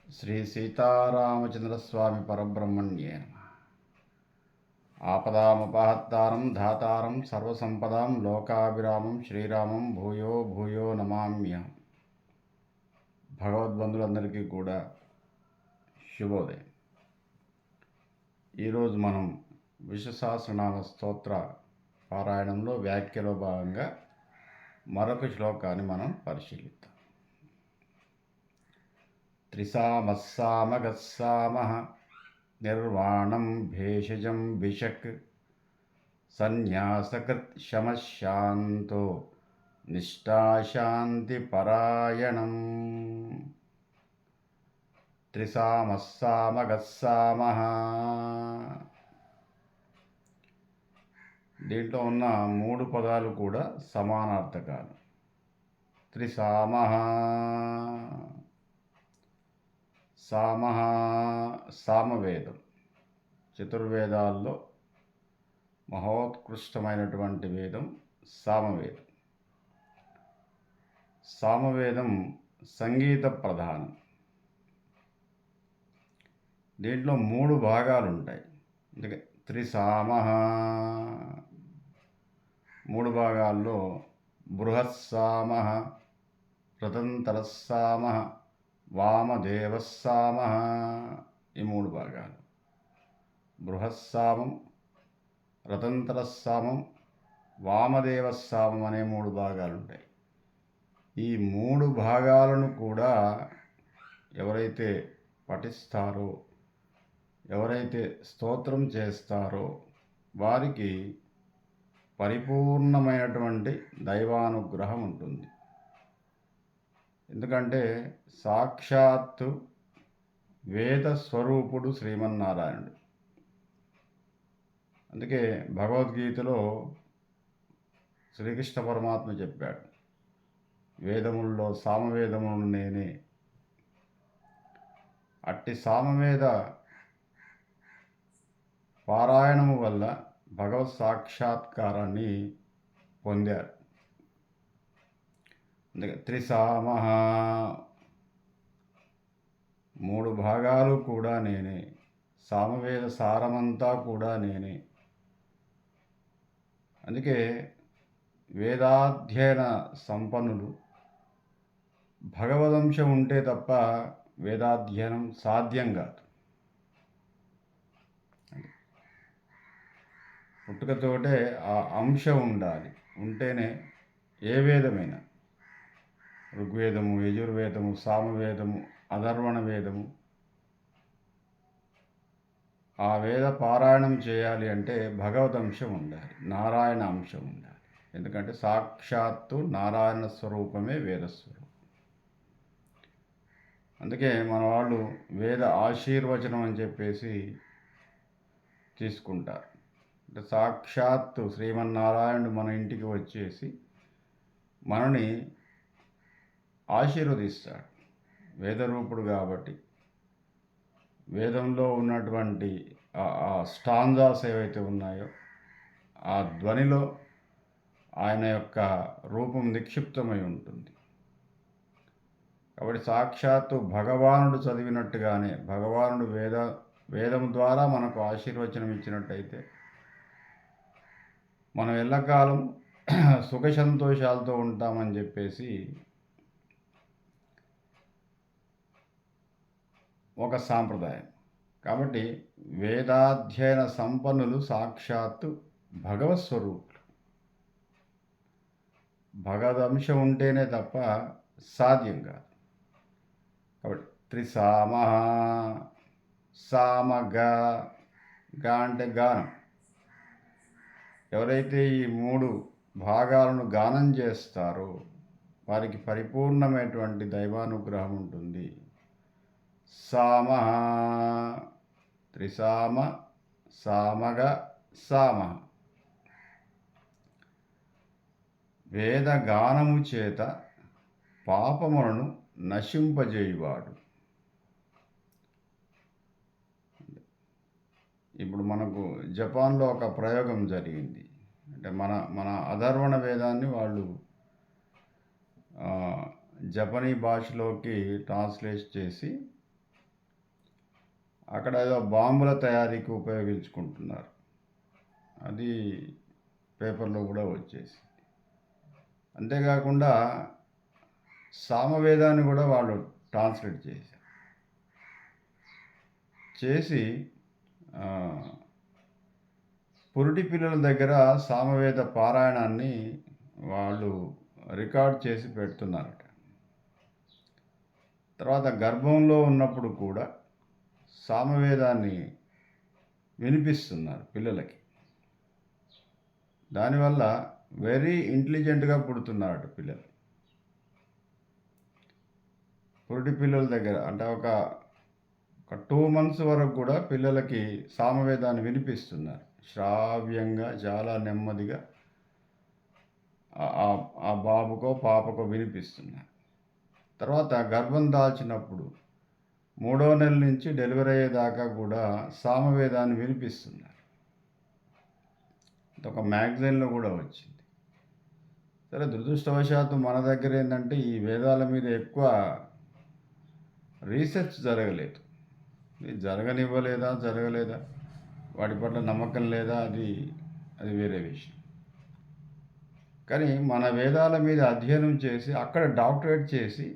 శ్రీ సీతారామచంద్రస్వామి పరబ్రహ్మణ్యే నమః. ఆపదామపహత్తారం ధాతారం సర్వసంపదాం లోకాభిరామం శ్రీరామం భూయో భూయో నమామ్యహం. భగవద్బంధులందరికీ కూడా శుభోదయం. ఈరోజు మనం విశ్వసహస్రనామ స్తోత్ర పారాయణంలో వ్యాఖ్యలో భాగంగా మరొక శ్లోకాన్ని మనం పరిశీలిద్దాం. త్రిసామస్సామగస్సామః నిర్వాణం భేషజం భిషక్ సన్యాసకృత్ శమశాంతో నిష్ఠాశాంతిపరాయణం. త్రిసామస్సామగస్సామః. దీంట్లో ఉన్న మూడు పదాలు కూడా సమానార్థకాలు. త్రిసామః, సామః సామవేదం, చతుర్వేదాల్లో మహోత్కృష్టమైనటువంటి వేదం సామవేదం. సామవేదం సంగీత ప్రధానం. దీంట్లో మూడు భాగాలు ఉంటాయి. అందుకే త్రిసామః. మూడు భాగాల్లో బృహత్సామః, రతంతరస్సామః, వామదేవస్సామః. ఈ మూడు భాగాలు బృహత్సామం, రతంతరస్సామం, వామదేవస్సామం అనే మూడు భాగాలు ఉంటాయి. ఈ మూడు భాగాలను కూడా ఎవరైతే పఠిస్తారో, ఎవరైతే స్తోత్రం చేస్తారో వారికి పరిపూర్ణమైనటువంటి దైవానుగ్రహం ఉంటుంది. ఎందుకంటే సాక్షాత్తు వేద స్వరూపుడు శ్రీమన్నారాయణుడు. అందుకే భగవద్గీతలో శ్రీకృష్ణ పరమాత్మ చెప్పాడు, వేదముల్లో సామవేదమును నేనే. అట్టి సామవేద పారాయణము వల్ల భగవత్ సాక్షాత్కారాన్ని పొందారు. అందుకే త్రిసామః, మూడు భాగాలు కూడా నేనే, సామవేద సారమంతా కూడా నేనే. అందుకే వేదాధ్యయన సంపన్నులు, భగవదంశం ఉంటే తప్ప వేదాధ్యయనం సాధ్యం కాదు. పుట్టుకతోటే ఆ అంశం ఉండాలి, ఉంటేనే ఏ వేదమైనా, ఋగ్వేదము, యజుర్వేదము, సామవేదము, అధర్వణ వేదము, ఆ వేద పారాయణం చేయాలి అంటే భగవదంశం ఉండాలి, నారాయణ అంశం ఉండాలి. ఎందుకంటే సాక్షాత్తు నారాయణ స్వరూపమే వేదస్వరూపం. అందుకే మన వాళ్ళు వేద ఆశీర్వచనం అని చెప్పేసి తీసుకుంటారు. అంటే సాక్షాత్తు శ్రీమన్నారాయణుడు మన ఇంటికి వచ్చేసి మనని ఆశీర్వదిస్తాడు. వేదరూపుడు కాబట్టి వేదంలో ఉన్నటువంటి ఆ స్టాంజాస్ ఏవైతే ఉన్నాయో ఆ ధ్వనిలో ఆయన యొక్క రూపం నిక్షిప్తమై ఉంటుంది. కాబట్టి సాక్షాత్తు భగవానుడు చదివినట్టుగానే భగవానుడు వేదం ద్వారా మనకు ఆశీర్వచనం ఇచ్చినట్టయితే మనం ఎల్లకాలం సుఖ సంతోషాలతో ఉంటామని చెప్పేసి ఒక సాంప్రదాయం. కాబట్టి వేదాధ్యయన సంపన్నులు సాక్షాత్తు భగవత్ స్వరూపులు. భగవదంశం ఉంటేనే తప్ప సాధ్యం కాదు. కాబట్టి త్రిసామః, సామగా, గా అంటే గానం. ఎవరైతే ఈ మూడు భాగాలను గానం చేస్తారో వారికి పరిపూర్ణమైనటువంటి దైవానుగ్రహం ఉంటుంది. సామః, త్రిసామ, సామగ, సామః. వేదగానము చేత పాపములను నశింపజేయువాడు. ఇప్పుడు మనకు జపాన్లో ఒక ప్రయోగం జరిగింది. అంటే మన అధర్వణ వేదాన్ని వాళ్ళు జపనీ భాషలోకి ట్రాన్స్లేట్ చేసి అక్కడ ఏదో బాంబుల తయారీకి ఉపయోగించుకుంటున్నారు. అది పేపర్లో కూడా వచ్చేసి. అంతేకాకుండా సామవేదాన్ని కూడా వాళ్ళు ట్రాన్స్లేట్ చేసి ఆ, పురిటి పిల్లల దగ్గర సామవేద పారాయణాన్ని వాళ్ళు రికార్డ్ చేసి పెడుతున్నారట. తర్వాత గర్భంలో ఉన్నప్పుడు కూడా సామవేదాన్ని వినిపిస్తున్నారు పిల్లలకి. దానివల్ల వెరీ ఇంటెలిజెంట్గా పుడుతున్నారట పిల్లలు. పురిటి పిల్లల దగ్గర అంటే ఒక 2 months వరకు కూడా పిల్లలకి సామవేదాన్ని వినిపిస్తున్నారు. శ్రావ్యంగా చాలా నెమ్మదిగా ఆ బాబుకో పాపకో వినిపిస్తున్నారు. తర్వాత గర్భం దాల్చినప్పుడు 3వ నెల నుంచి డెలివరీ అయ్యేదాకా కూడా సామవేదాన్ని వినిపిస్తున్నారు. ఒక మ్యాగజైన్లో కూడా వచ్చింది. సరే, దురదృష్టవశాత్తు మన దగ్గర ఏంటంటే ఈ వేదాల మీద ఎక్కువ రీసెర్చ్ జరగలేదు. జరగలేదా, వాటి పట్ల నమ్మకం లేదా, అది వేరే విషయం. కానీ మన వేదాల మీద అధ్యయనం చేసి అక్కడ డాక్టరేట్ చేసి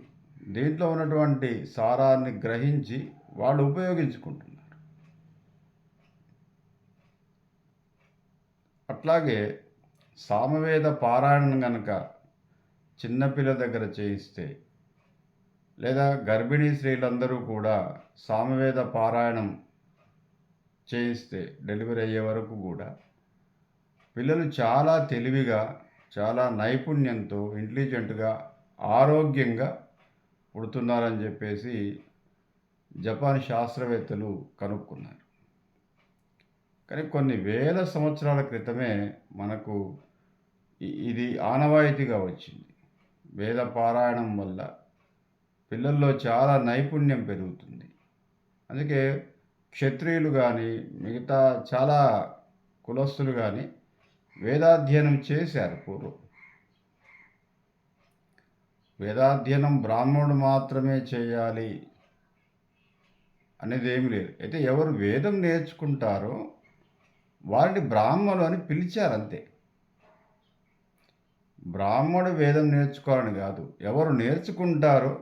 దీంట్లో ఉన్నటువంటి సారాన్ని గ్రహించి వాళ్ళు ఉపయోగించుకుంటున్నారు. అట్లాగే సామవేద పారాయణం కనుక చిన్నపిల్ల దగ్గర చేయిస్తే, లేదా గర్భిణీ స్త్రీలందరూ కూడా సామవేద పారాయణం చేయిస్తే డెలివరీ అయ్యే వరకు కూడా పిల్లలు చాలా తెలివిగా, చాలా నైపుణ్యంతో, ఇంటెలిజెంట్గా, ఆరోగ్యంగా పుడుతున్నారని చెప్పేసి జపాన్ శాస్త్రవేత్తలు కనుక్కున్నారు. కానీ కొన్ని వేల సంవత్సరాల క్రితమే మనకు ఇది ఆనవాయితీగా వచ్చింది. వేద పారాయణం వల్ల పిల్లల్లో చాలా నైపుణ్యం పెరుగుతుంది. అందుకే క్షత్రియులు కానీ మిగతా చాలా కులస్తులు కానీ వేదాధ్యయనం చేశారు పూర్వం. వేదాధ్యయనం బ్రాహ్మణుడు మాత్రమే చేయాలి అనేది ఏమి లేదు. అయితే ఎవరు వేదం నేర్చుకుంటారో వారిని బ్రాహ్మణులు అని పిలిచారంతే. బ్రాహ్మణుడు వేదం నేర్చుకోవాలని కాదు, ఎవరు నేర్చుకుంటారో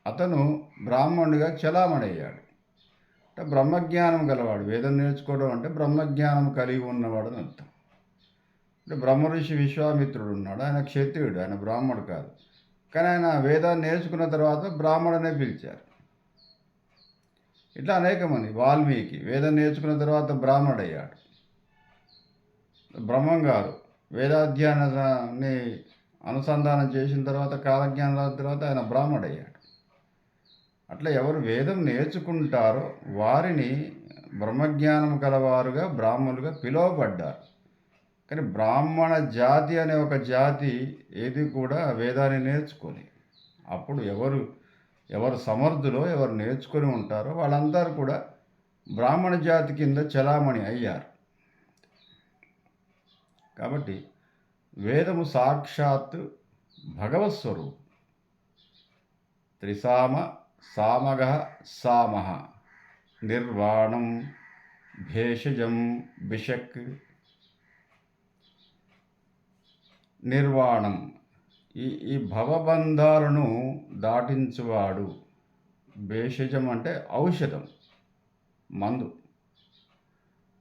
అతను బ్రాహ్మణుడిగా చలామణి అయ్యాడు. అంటే బ్రహ్మజ్ఞానం గలవాడు. వేదం నేర్చుకోవడం అంటే బ్రహ్మజ్ఞానం కలిగి ఉన్నవాడు అని అర్థం. అంటే బ్రహ్మఋషి విశ్వామిత్రుడు ఉన్నాడు, ఆయన క్షత్రియుడు, ఆయన బ్రాహ్మణుడు కాదు. కానీ ఆయన వేదాన్ని నేర్చుకున్న తర్వాత బ్రాహ్మణుడనే పిలిచారు. ఇట్లా అనేక మంది, వాల్మీకి వేదం నేర్చుకున్న తర్వాత బ్రాహ్మణుడయ్యాడు. బ్రహ్మం గారు వేదాధ్యయనాన్ని అనుసంధానం చేసిన తర్వాత, కాలజ్ఞానం తర్వాత ఆయన బ్రాహ్మణుడయ్యాడు. అట్లా ఎవరు వేదం నేర్చుకుంటారో వారిని బ్రహ్మజ్ఞానం కలవారుగా, బ్రాహ్మణులుగా పిలువబడ్డారు. కానీ బ్రాహ్మణ జాతి అనే ఒక జాతి ఏది కూడా వేదాన్ని నేర్చుకొని, అప్పుడు ఎవరు సమర్థులో, ఎవరు నేర్చుకొని ఉంటారో వాళ్ళందరూ కూడా బ్రాహ్మణ జాతి కింద చలామణి అయ్యారు. కాబట్టి వేదము సాక్షాత్ భగవత్ స్వరూపం. త్రిసామ సామగ సామః నిర్వాణం భేషజం బిషక్. నిర్వాణం ఈ భవబంధాలను దాటించువాడు. భేషజం అంటే ఔషధం, మందు.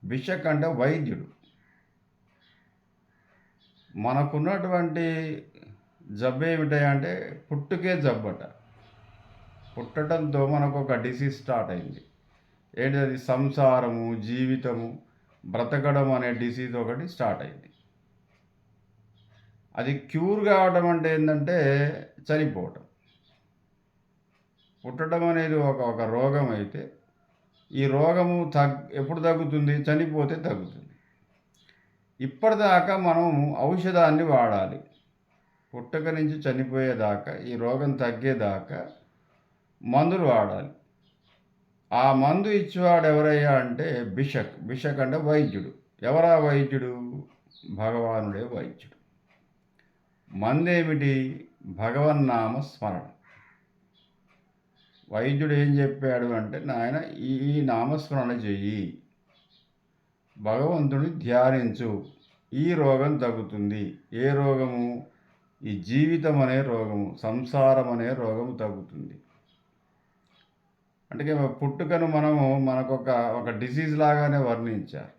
బిషక్ అంటే వైద్యుడు. మనకున్నటువంటి జబ్బు ఏమిటంటే పుట్టుకే జబ్బట. పుట్టడంతో మనకు ఒక డిసీజ్ స్టార్ట్ అయింది. ఏంటది? సంసారము, జీవితము, బ్రతకడం అనే డిసీజ్ ఒకటి స్టార్ట్ అయింది. అది క్యూర్ కావడం అంటే ఏంటంటే చనిపోవటం. పుట్టడం అనేది ఒక రోగం అయితే ఈ రోగము ఎప్పుడు తగ్గుతుంది? చనిపోతే తగ్గుతుంది. ఇప్పటిదాకా మనం ఔషధాన్ని వాడాలి. పుట్టక నుంచి చనిపోయేదాకా, ఈ రోగం తగ్గేదాకా మందులు వాడాలి. ఆ మందు ఇచ్చేవాడు ఎవరయ్యా అంటే బిషక్. బిషక్ అంటే వైద్యుడు. ఎవరా వైద్యుడు? భగవానుడే వైద్యుడు. మందేమిటి? భగవన్నామ స్మరణ. వైద్యుడు ఏం చెప్పాడు అంటే, నాయన ఈ ఈ నామస్మరణ చెయ్యి, భగవంతుని ధ్యానించు, ఈ రోగం తగ్గుతుంది. ఏ రోగము? ఈ జీవితం అనే రోగము, సంసారం అనే రోగము తగ్గుతుంది. అంటే పుట్టుకను మనము ఒక డిసీజ్ లాగానే వర్ణించారు.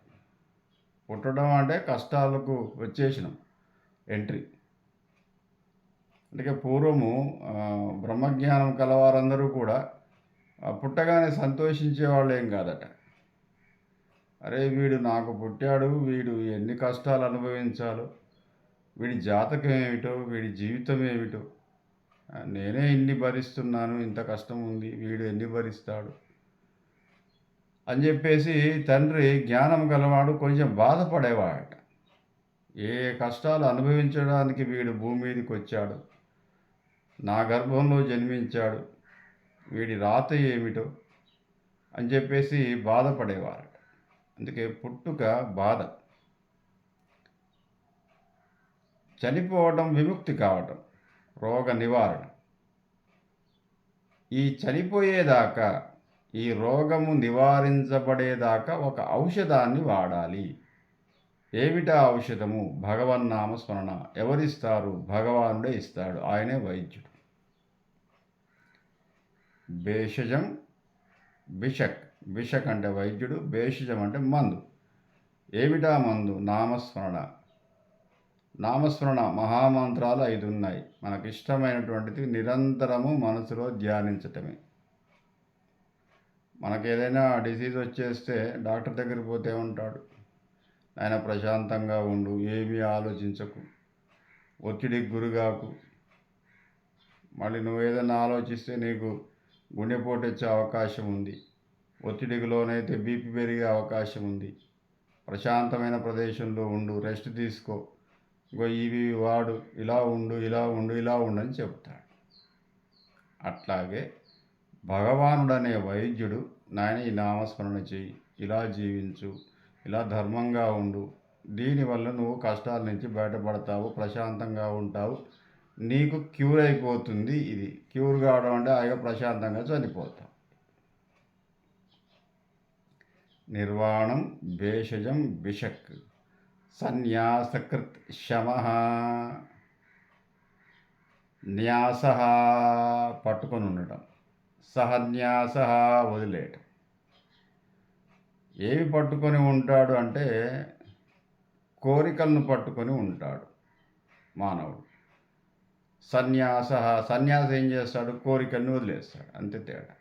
పుట్టడం అంటే కష్టాలకు వచ్చేసినాం ఎంట్రీ. అంటే పూర్వము బ్రహ్మజ్ఞానం కలవారందరూ కూడా పుట్టగానే సంతోషించేవాళ్ళు ఏం కాదట. అరే వీడు నాకు పుట్టాడు, వీడు ఎన్ని కష్టాలు అనుభవించాలో, వీడి జాతకం ఏమిటో, వీడి జీవితం ఏమిటో, నేనే ఇన్ని భరిస్తున్నాను, ఇంత కష్టం ఉంది, వీడు ఎన్ని భరిస్తాడు అని చెప్పేసి తండ్రి జ్ఞానం గలవాడు కొంచెం బాధపడేవాడట. ఏ కష్టాలు అనుభవించడానికి వీడు భూమి మీదకి వచ్చాడు, నా గర్భంలో జన్మించాడు, వీడి రాత ఏమిటో అని చెప్పేసి బాధపడేవారట. అందుకే పుట్టుక బాధ, చనిపోవటం విముక్తి కావటం, రోగ నివారణ. ఈ చనిపోయేదాకా, ఈ రోగము నివారించబడేదాకా ఒక ఔషధాన్ని వాడాలి. ఏమిటా ఔషధము? భగవన్నామ స్మరణ. ఎవరిస్తారు? భగవానుడే ఇస్తాడు, ఆయనే వైద్యుడు. భేషజం బిషక్. బిషక్ అంటే వైద్యుడు, భేషజం అంటే మందు. ఏమిటా మందు? నామస్మరణ. నామస్మరణ మహామంత్రాలు 5 ఉన్నాయి. మనకు ఇష్టమైనటువంటిది నిరంతరము మనసులో ధ్యానించటమే. మనకు ఏదైనా డిసీజ్ వచ్చేస్తే డాక్టర్ దగ్గరికి పోతే ఉంటాడు, ఆయన ప్రశాంతంగా ఉండు, ఏమీ ఆలోచించకు, ఒత్తిడికి గురిగాకు, మళ్ళీ నువ్వు ఏదైనా ఆలోచిస్తే నీకు గుండెపోటు వచ్చే అవకాశం ఉంది, ఒత్తిడికి లోనైతే బీపీ పెరిగే అవకాశం ఉంది, ప్రశాంతమైన ప్రదేశంలో ఉండు, రెస్ట్ తీసుకో, ఇంకో ఇవి వాడు, ఇలా ఉండు, ఇలా ఉండు, ఇలా ఉండు అని చెప్తాడు. అట్లాగే భగవానుడనే వైద్యుడు, నాయన ఈ నామస్మరణ చెయ్యి, ఇలా జీవించు, ఇలా ధర్మంగా ఉండు, దీనివల్ల నువ్వు కష్టాల నుంచి బయటపడతావు, ప్రశాంతంగా ఉంటావు, నీకు క్యూర్ అయిపోతుంది. ఇది క్యూర్ కావడం అంటే హాయిగా ప్రశాంతంగా చనిపోతాం. నిర్వాణం భేషజం బిషక్. సన్యాసకృత్ శమ. న్యాస పట్టుకొని ఉండటం, సహన్యాస వదిలేయటం. ఏమి పట్టుకొని ఉంటాడు అంటే కోరికలను పట్టుకొని ఉంటాడు మానవుడు. సన్యాసం ఏం చేస్తాడు? కోరికలను వదిలేస్తాడు, అంతే తేడా.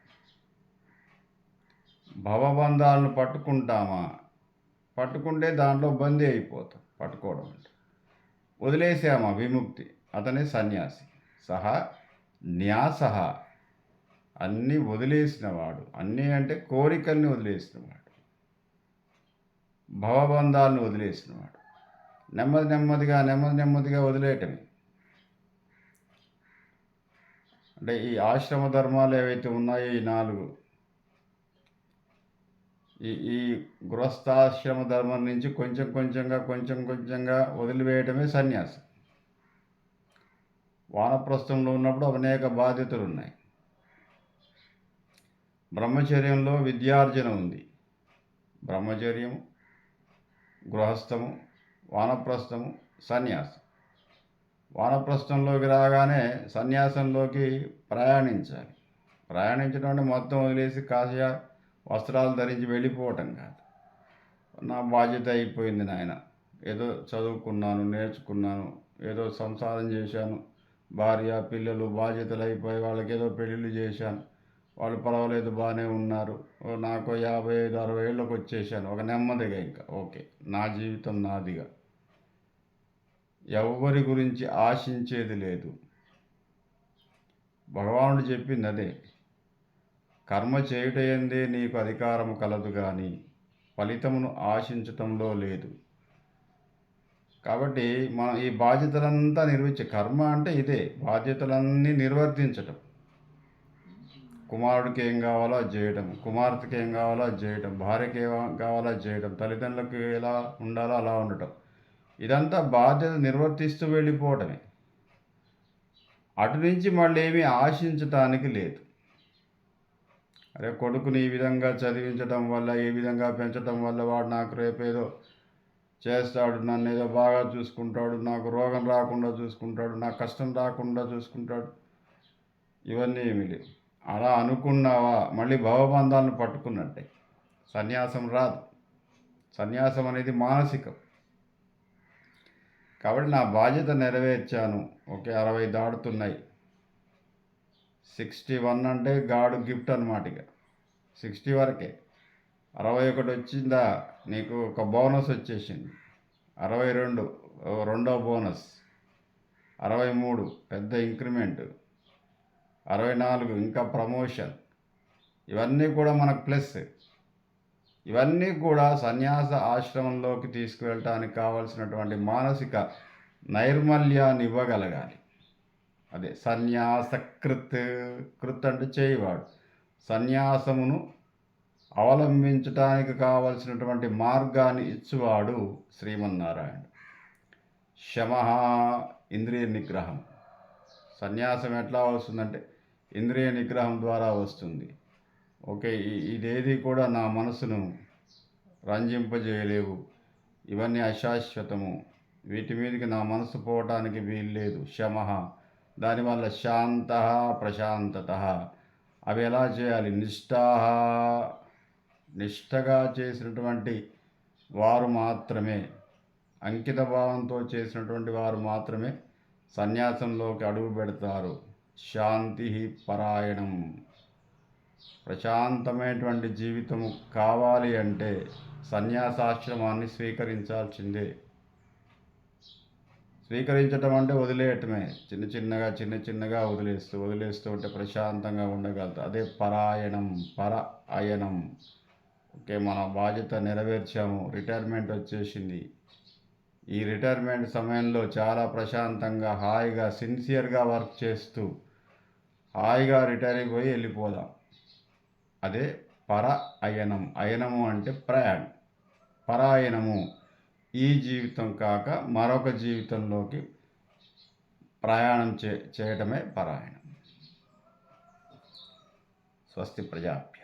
భవబంధాలను పట్టుకుంటామా? పట్టుకుంటే దాంట్లో బందీ అయిపోతాం. పట్టుకోవడం అంటే వదిలేసామా? విముక్తి. అతనే సన్యాసి. సహా న్యాస, అన్నీ వదిలేసినవాడు. అన్నీ అంటే కోరికల్ని వదిలేసినవాడు, భవబంధాలను వదిలేసినవాడు. నెమ్మదిగా వదిలేయటమే. అంటే ఈ ఆశ్రమ ధర్మాలు ఏవైతే ఉన్నాయో ఈ 4, ఈ గృహస్థాశ్రమ ధర్మం నుంచి కొంచెం కొంచెంగా వదిలివేయటమే సన్యాసం. వానప్రస్థంలో ఉన్నప్పుడు అనేక బాధ్యతలు ఉన్నాయి. బ్రహ్మచర్యంలో విద్యార్జన ఉంది. బ్రహ్మచర్యము, గృహస్థము, వానప్రస్థము, సన్యాసం. వానప్రస్థంలోకి రాగానే సన్యాసంలోకి ప్రయాణించాలి. ప్రయాణించడం అంటే మొత్తం వదిలేసి కాషాయ వస్త్రాలు ధరించి వెళ్ళిపోవటం కాదు. నా బాధ్యత అయిపోయింది నాయన, ఏదో చదువుకున్నాను, నేర్చుకున్నాను, ఏదో సంసారం చేశాను, భార్య పిల్లలు బాధ్యతలు అయిపోయి వాళ్ళకి ఏదో పెళ్ళిళ్ళు చేశాను, వాళ్ళు పర్వాలేదు బాగానే ఉన్నారు, నాకు 55-60 ఏళ్ళకి వచ్చేసాను, ఒక నెమ్మదిగా ఇంకా ఓకే, నా జీవితం నాదిగా, ఎవరి గురించి ఆశించేది లేదు. భగవానుడు చెప్పింది అదే. కర్మ చేయుటయందే నీకు అధికారము కలదు కానీ ఫలితమును ఆశించటంలో లేదు. కాబట్టి మనం ఈ బాధ్యతలంతా కర్మ అంటే ఇదే, బాధ్యతలన్నీ నిర్వర్తించటం. కుమారుడికి ఏం కావాలో అది చేయటం, కుమార్తెకి ఏం కావాలో అది చేయటం, భార్యకి ఏం కావాలో అది చేయటం, తల్లిదండ్రులకు ఎలా ఉండాలో అలా ఉండటం. ఇదంతా బాధ్యత నిర్వర్తిస్తూ వెళ్ళిపోవటమే. అటు నుంచి మళ్ళీ ఏమీ ఆశించటానికి లేదు. అరే కొడుకుని ఈ విధంగా చదివించడం వల్ల, ఈ విధంగా పెంచడం వల్ల వాడు నాకు రేపేదో చేస్తాడు, నన్ను ఏదో బాగా చూసుకుంటాడు, నాకు రోగం రాకుండా చూసుకుంటాడు, నాకు కష్టం రాకుండా చూసుకుంటాడు, ఇవన్నీ ఏమీ లేవు. అలా అనుకున్నావా మళ్ళీ భవబంధాలను పట్టుకున్నట్టే, సన్యాసం రాదు. సన్యాసం అనేది మానసికం. కాబట్టి నా బాధ్యత నెరవేర్చాను. ఓకే, 60 దాడుతున్నాయి. 61 అంటే గాడు గిఫ్ట్ అనమాట. ఇక 60 వరకే. 61 వచ్చిందా నీకు ఒక బోనస్ వచ్చేసింది. 62 రెండో బోనస్. 63 పెద్ద ఇంక్రిమెంట్. 64 ఇంకా ప్రమోషన్. ఇవన్నీ కూడా మనకు ప్లస్. ఇవన్నీ కూడా సన్యాస ఆశ్రమంలోకి తీసుకువెళ్ళటానికి కావలసినటువంటి మానసిక నైర్మల్యాన్ని ఇవ్వగలగాలి. అదే సన్యాసకృత్. కృత్ అంటే చేయవాడు. సన్యాసమును అవలంబించటానికి కావలసినటువంటి మార్గాన్ని ఇచ్చువాడు శ్రీమన్నారాయణ. శమ ఇంద్రియ నిగ్రహం. సన్యాసం ఎట్లా వస్తుందంటే ఇంద్రియ నిగ్రహం ద్వారా వస్తుంది. ఓకే, ఇదేది కూడా నా మనసును రంజింపజేయలేవు, ఇవన్నీ అశాశ్వతము, వీటి మీదకి నా మనసు పోవటానికి వీల్లేదు. శమ, దానివల్ల శాంత ప్రశాంతత. అవి ఎలా చేయాలి? నిష్ఠగా చేసినటువంటి వారు మాత్రమే, అంకిత భావంతో చేసినటువంటి వారు మాత్రమే సన్యాసంలోకి అడుగు పెడతారు. శాంతి పరాయణం. ప్రశాంతమైనటువంటి జీవితము కావాలి అంటే సన్యాసాశ్రమాన్ని స్వీకరించాల్సిందే. స్వీకరించడం అంటే వదిలేయటమే. చిన్న చిన్నగా వదిలేస్తూ ఉంటే ప్రశాంతంగా ఉండగలుగుతా. అదే పరాయణం, అయనం. ఓకే, మన బాధ్యత నెరవేర్చాము, రిటైర్మెంట్ వచ్చేసింది. ఈ రిటైర్మెంట్ సమయంలో చాలా ప్రశాంతంగా, హాయిగా, సిన్సియర్గా వర్క్ చేస్తూ హాయిగా రిటైర్ అయిపోయి వెళ్ళిపోదాం. అదే అయనం. అయనము అంటే ప్రయాణం. పరాయణము ఈ జీవితం కాక మరొక జీవితంలోకి ప్రయాణం చేయటమే పరాయణం. స్వస్తి ప్రజాభ్య.